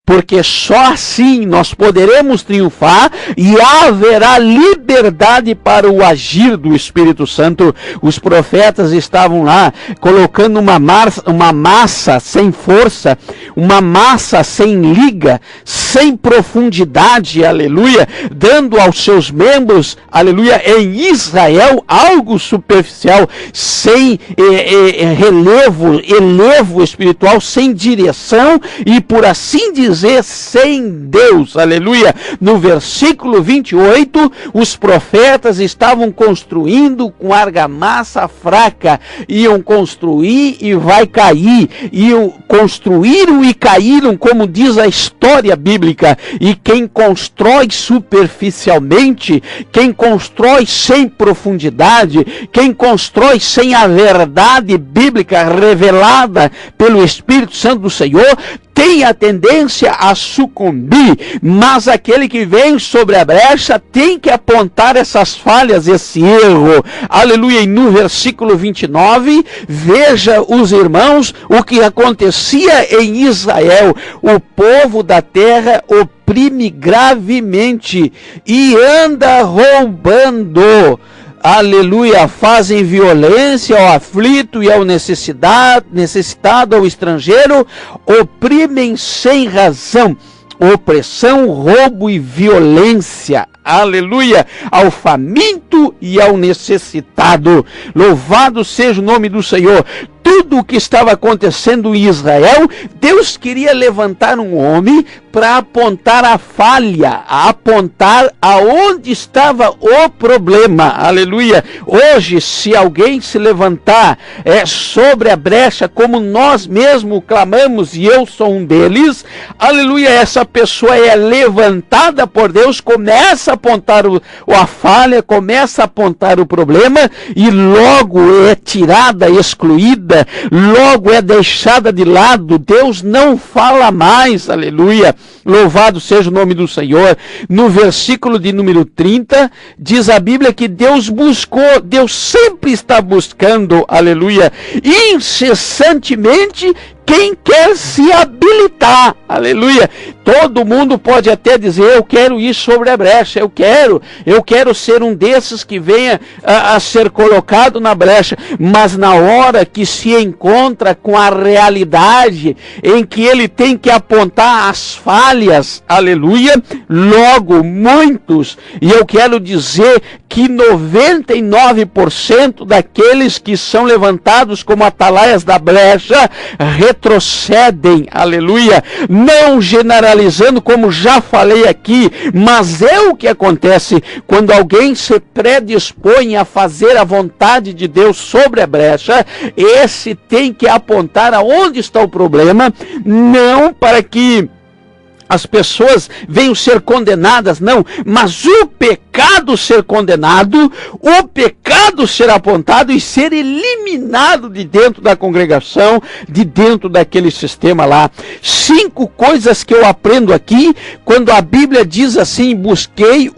porque só assim nós poderemos triunfar e haverá liberdade para o agir do Espírito Santo. Os profetas estavam lá colocando uma massa sem força, uma massa sem liga, sem profundidade, aleluia, dando aos seus membros, aleluia, em Israel algo superficial, sem elevo espiritual, sem direção e, por assim dizer, sem Deus, aleluia. No versículo 28, os profetas estavam construindo com argamassa fraca, iam construir e vai cair, iam construíram e caíram, como diz a história bíblica. E quem constrói superficialmente, quem constrói sem profundidade, quem constrói sem a verdade bíblica revelada pelo Espírito Santo do Senhor, tem a tendência a sucumbir, mas aquele que vem sobre a brecha tem que apontar essas falhas, esse erro, aleluia. E no versículo 29, veja os irmãos, o que acontecia em Israel, o povo da terra oprime gravemente e anda roubando, aleluia, fazem violência ao aflito e ao necessitado, ao estrangeiro, oprimem sem razão, opressão, roubo e violência, aleluia, ao faminto e ao necessitado. Louvado seja o nome do Senhor. Tudo o que estava acontecendo em Israel, Deus queria levantar um homem para apontar a falha, a apontar aonde estava o problema, aleluia. Hoje, se alguém se levantar sobre a brecha, como nós mesmos clamamos, e eu sou um deles, aleluia, essa pessoa é levantada por Deus, começa a apontar a falha, começa a apontar o problema, e logo é tirada, excluída, logo é deixada de lado. Deus não fala mais, aleluia. Louvado seja o nome do Senhor. No versículo de número 30, diz a Bíblia que Deus buscou, Deus sempre está buscando, aleluia, incessantemente quem quer se habilitar, aleluia. Todo mundo pode até dizer, eu quero ir sobre a brecha, eu quero ser um desses que venha a ser colocado na brecha, mas na hora que se encontra com a realidade, em que ele tem que apontar as falhas, aleluia, logo muitos, e eu quero dizer que 99% daqueles que são levantados como atalaias da brecha, retrocedem, aleluia, não generalizando, como já falei aqui, mas é o que acontece quando alguém se predispõe a fazer a vontade de Deus sobre a brecha. Esse tem que apontar aonde está o problema, não para que as pessoas venham ser condenadas, não, mas o pecado ser condenado, o pecado ser apontado e ser eliminado de dentro da congregação, de dentro daquele sistema lá. 5 coisas que eu aprendo aqui, quando a Bíblia diz assim, busquei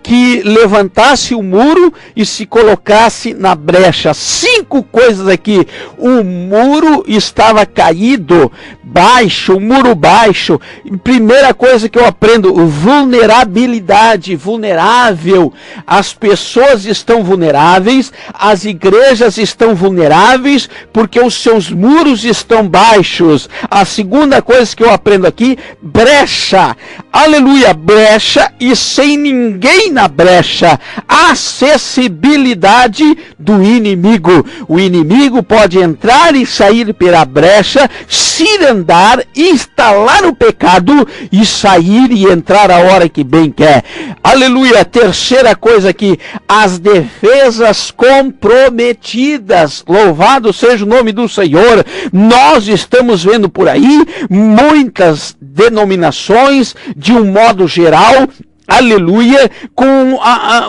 que levantasse o muro e se colocasse na brecha. 5 coisas aqui. O muro estava caído, baixo, o muro baixo. Primeira coisa que eu aprendo, vulnerabilidade, vulnerável. As pessoas estão vulneráveis, as igrejas estão vulneráveis, porque os seus muros estão baixos. A segunda coisa que eu aprendo aqui, brecha. Aleluia, brecha e sem ninguém na brecha. Acessibilidade do inimigo. O inimigo pode entrar e sair pela brecha, se andar, instalar o pecado e sair e entrar a hora que bem quer. Aleluia. Terceira coisa aqui, as defesas comprometidas. Louvado seja o nome do Senhor. Nós estamos vendo por aí muitas denominações, de um modo geral, aleluia, com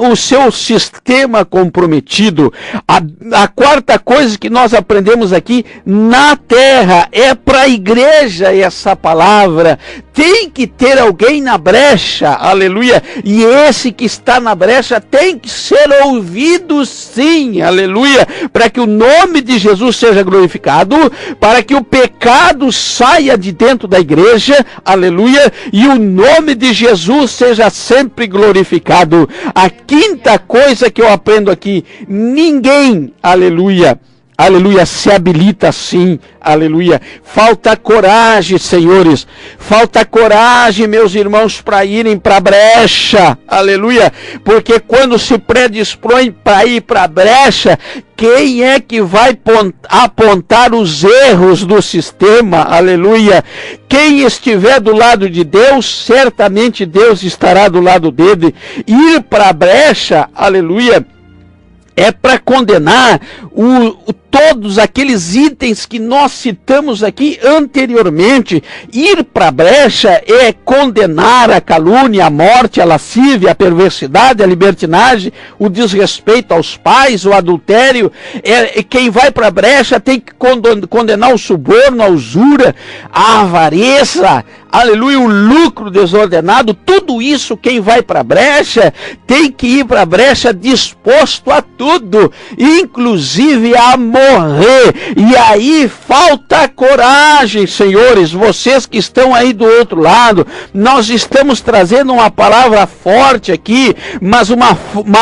o seu sistema comprometido. A quarta coisa que nós aprendemos aqui, na terra, é para a igreja essa palavra. Tem que ter alguém na brecha, aleluia, e esse que está na brecha tem que ser ouvido sim, aleluia, para que o nome de Jesus seja glorificado, para que o pecado saia de dentro da igreja, aleluia, e o nome de Jesus seja sempre glorificado. A quinta coisa que eu aprendo aqui, ninguém, aleluia, se habilita assim, aleluia. Falta coragem, senhores. Falta coragem, meus irmãos, para irem para a brecha, aleluia. Porque quando se predispõe para ir para a brecha, quem é que vai apontar os erros do sistema, aleluia? Quem estiver do lado de Deus, certamente Deus estará do lado dele. Ir para a brecha, aleluia, é para condenar todos aqueles itens que nós citamos aqui anteriormente. Ir para a brecha é condenar a calúnia, a morte, a lascívia, a perversidade, a libertinagem, o desrespeito aos pais, o adultério. Quem vai para a brecha tem que condenar o suborno, a usura, a avareza, aleluia, o lucro desordenado. Tudo isso, quem vai para a brecha tem que ir para a brecha disposto a tudo, inclusive a morrer. E aí falta coragem, senhores, vocês que estão aí do outro lado. Nós estamos trazendo uma palavra forte aqui, mas uma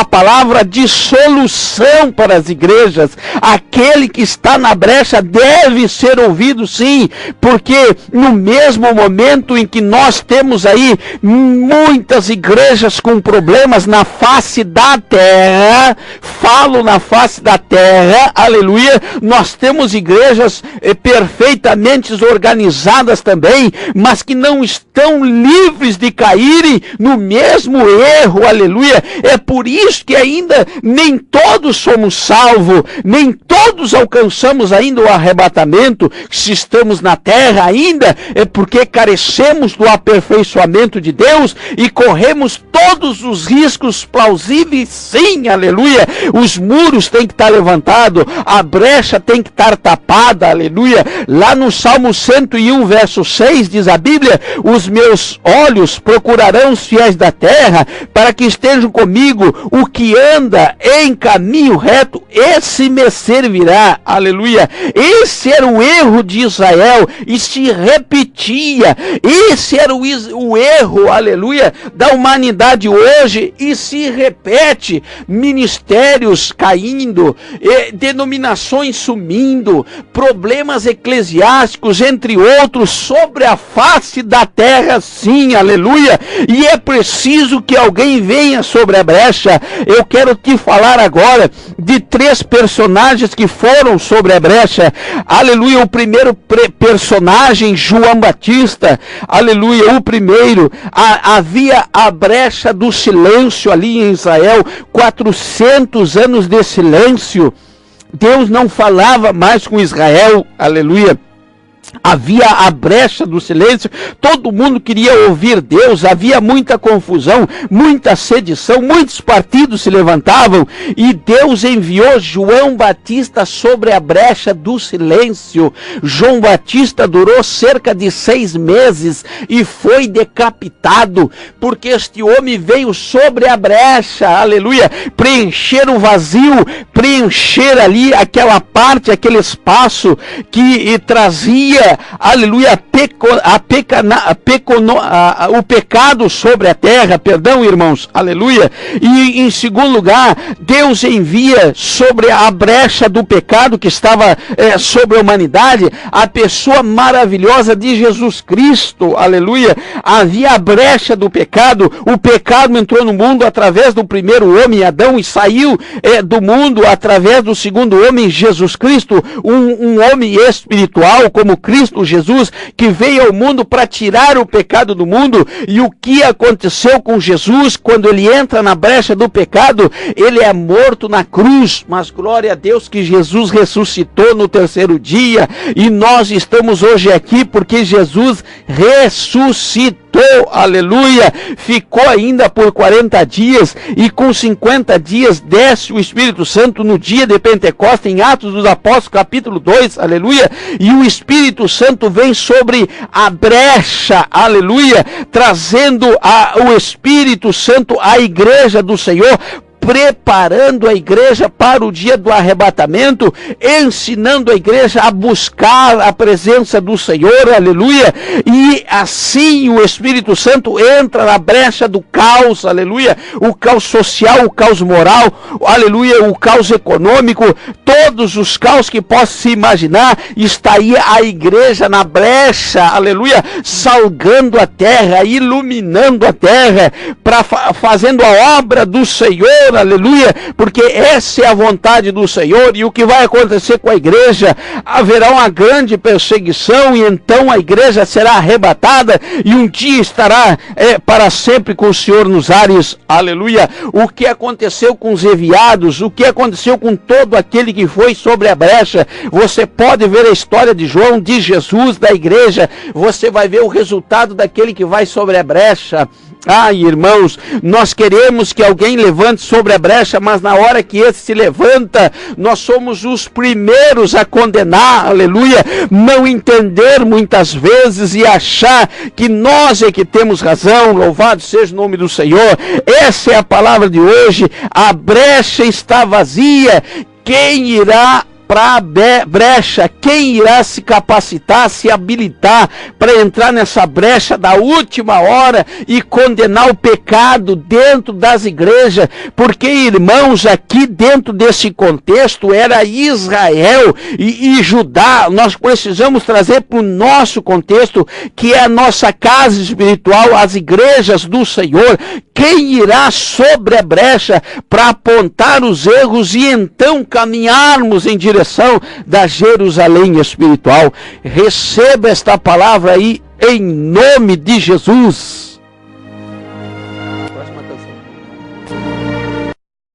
palavra de solução para as igrejas. Aquele que está na brecha deve ser ouvido sim, porque no mesmo momento em que nós temos aí muitas igrejas com problemas na face da terra, falo na face da terra, aleluia, nós temos igrejas perfeitamente organizadas também, mas que não estão livres de caírem no mesmo erro, aleluia. É por isso que ainda nem todos somos salvos, nem todos alcançamos ainda o arrebatamento. Se estamos na terra ainda, é porque carecemos do aperfeiçoamento de Deus e corremos todos os riscos plausíveis, sim, aleluia. Os muros têm que estar levantados, a brecha tem que estar tapada, aleluia. Lá no Salmo 101, verso 6, diz a Bíblia: os meus olhos procurarão os fiéis da terra, para que estejam comigo. O que anda em caminho reto, esse me servirá, aleluia. Esse era o erro de Israel, e se repetia. Esse era o erro, aleluia, da humanidade hoje, e se repete. Ministérios caindo, denominações sumindo, problemas eclesiásticos, entre outros, sobre a face da terra, sim, aleluia. E é preciso que alguém venha sobre a brecha. Eu quero te falar agora de 3 personagens que foram sobre a brecha, aleluia. O primeiro personagem, João Batista, aleluia. O primeiro, havia a brecha do silêncio ali em Israel, 400 anos de silêncio. Deus não falava mais com Israel, aleluia. Havia a brecha do silêncio, todo mundo queria ouvir Deus, havia muita confusão, muita sedição, muitos partidos se levantavam, e Deus enviou João Batista sobre a brecha do silêncio. João Batista durou cerca de 6 meses e foi decapitado, porque este homem veio sobre a brecha, aleluia, preencher o vazio, preencher ali aquela parte, aquele espaço que trazia, aleluia, o pecado sobre a terra, perdão, irmãos, aleluia. E em segundo lugar, Deus envia sobre a brecha do pecado que estava sobre a humanidade, a pessoa maravilhosa de Jesus Cristo, aleluia. Havia a brecha do pecado, o pecado entrou no mundo através do primeiro homem, Adão, e saiu do mundo através do segundo homem, Jesus Cristo, um homem espiritual como Cristo Jesus, que veio ao mundo para tirar o pecado do mundo. E o que aconteceu com Jesus quando ele entra na brecha do pecado? Ele é morto na cruz, mas glória a Deus que Jesus ressuscitou no 3º dia, e nós estamos hoje aqui porque Jesus ressuscitou. voltou, aleluia, ficou ainda por 40 dias, e com 50 dias desce o Espírito Santo no dia de Pentecostes, em Atos dos Apóstolos, capítulo 2, aleluia, e o Espírito Santo vem sobre a brecha, aleluia, trazendo o Espírito Santo à igreja do Senhor, preparando a igreja para o dia do arrebatamento, ensinando a igreja a buscar a presença do Senhor, aleluia, e assim o Espírito Santo entra na brecha do caos, aleluia, o caos social, o caos moral, aleluia, o caos econômico, todos os caos que possa se imaginar, está aí a igreja na brecha, aleluia, salgando a terra, iluminando a terra, fazendo a obra do Senhor, aleluia, porque essa é a vontade do Senhor. E o que vai acontecer com a igreja? Haverá uma grande perseguição, e então a igreja será arrebatada, e um dia estará para sempre com o Senhor nos ares, aleluia. O que aconteceu com os enviados, o que aconteceu com todo aquele que foi sobre a brecha, você pode ver a história de João, de Jesus, da igreja, você vai ver o resultado daquele que vai sobre a brecha. Irmãos, nós queremos que alguém levante sobre a brecha, mas na hora que esse se levanta, nós somos os primeiros a condenar, aleluia, não entender muitas vezes e achar que nós é que temos razão. Louvado seja o nome do Senhor. Essa é a palavra de hoje. A brecha está vazia. Quem irá para a brecha? Quem irá se capacitar, se habilitar para entrar nessa brecha da última hora e condenar o pecado dentro das igrejas? Porque, irmãos, aqui dentro desse contexto era Israel e Judá. Nós precisamos trazer para o nosso contexto, que é a nossa casa espiritual, as igrejas do Senhor. Quem irá sobre a brecha para apontar os erros e então caminharmos em direção da Jerusalém espiritual? Receba esta palavra aí em nome de Jesus.